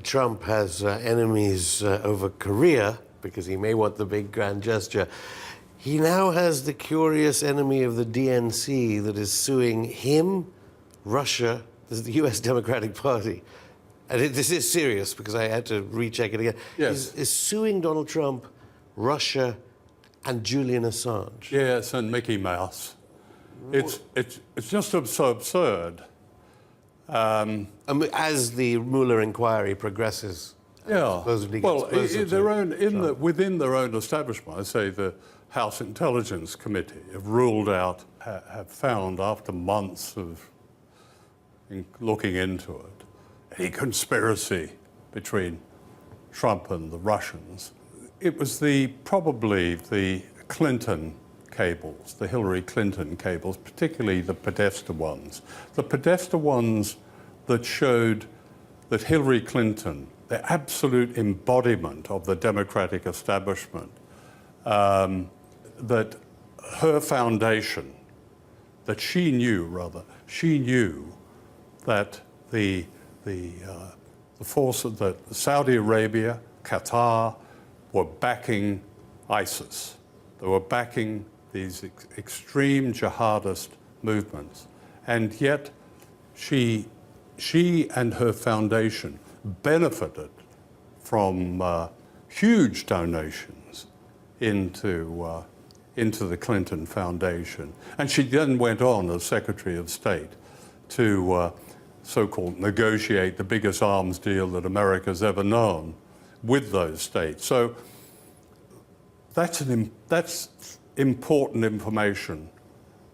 Trump has enemies over Korea, because he may want the big grand gesture, he now has the curious enemy of the DNC that is suing him, Russia, this is the US Democratic Party. And this is serious, because I had to recheck it again. Yes. Is suing Donald Trump, Russia, and Julian Assange. Yes, and Mickey Mouse. It's just so absurd. As the Mueller inquiry progresses, yeah. supposedly Well, gets within their own establishment, I say the House Intelligence Committee have ruled out, have found after months of looking into it, any conspiracy between Trump and the Russians. It was probably the Clinton cables, the Hillary Clinton cables, particularly the Podesta ones. The Podesta ones that showed that Hillary Clinton, the absolute embodiment of the Democratic establishment, that her foundation, that she knew that the forces, that Saudi Arabia, Qatar, were backing ISIS. They were backing these extreme jihadist movements. And yet she and her foundation benefited from huge donations into the Clinton Foundation. And she then went on as Secretary of State to so-called negotiate the biggest arms deal that America's ever known with those states. So that's important information.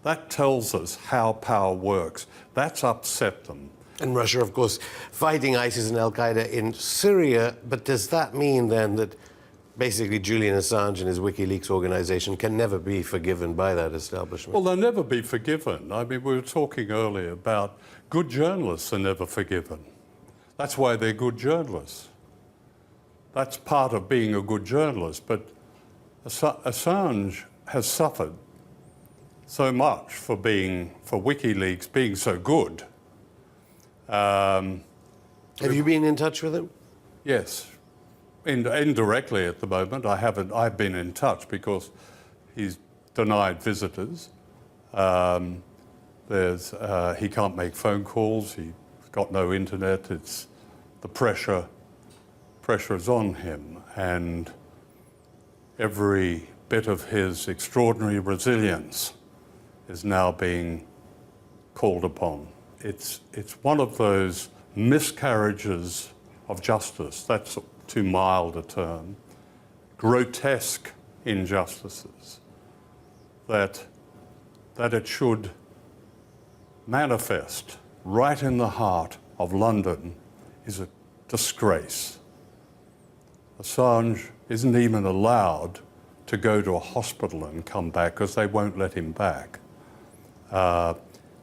That tells us how power works. That's upset them. And Russia, of course, fighting ISIS and Al-Qaeda in Syria, but does that mean then that basically Julian Assange and his Wikileaks organization can never be forgiven by that establishment? Well, they'll never be forgiven. I mean, we were talking earlier about good journalists are never forgiven. That's why they're good journalists. That's part of being a good journalist. But Assange has suffered so much for WikiLeaks being so good. Have you been in touch with him? Yes. Indirectly at the moment. I've been in touch because he's denied visitors. He can't make phone calls. He's got no internet. The pressure is on him, and every bit of his extraordinary resilience is now being called upon. It's one of those miscarriages of justice. That's too mild a term. Grotesque injustices that it should manifest right in the heart of London is a disgrace. Assange isn't even allowed to go to a hospital and come back because they won't let him back.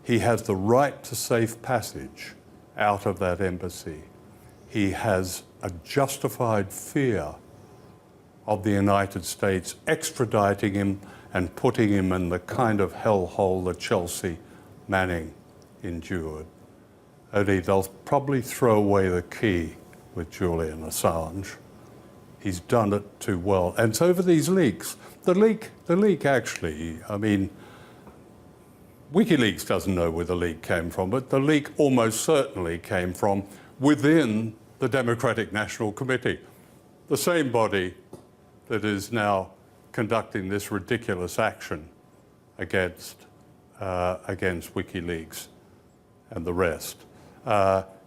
He has the right to safe passage out of that embassy. He has a justified fear of the United States extraditing him and putting him in the kind of hellhole that Chelsea Manning endured. Only they'll probably throw away the key with Julian Assange. He's done it too well. And it's over these leaks. The leak actually, I mean, WikiLeaks doesn't know where the leak came from, but the leak almost certainly came from within the Democratic National Committee, the same body that is now conducting this ridiculous action against WikiLeaks and the rest.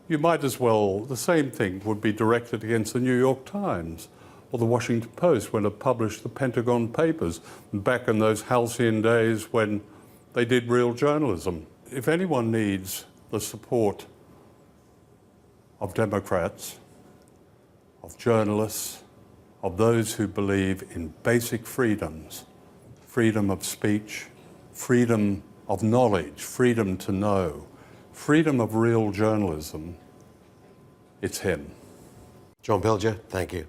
You might as well, the same thing would be directed against the New York Times or the Washington Post when it published the Pentagon Papers back in those halcyon days when they did real journalism. If anyone needs the support of Democrats, of journalists, of those who believe in basic freedoms, freedom of speech, freedom of knowledge, freedom to know, freedom of real journalism, it's him. John Pilger, thank you.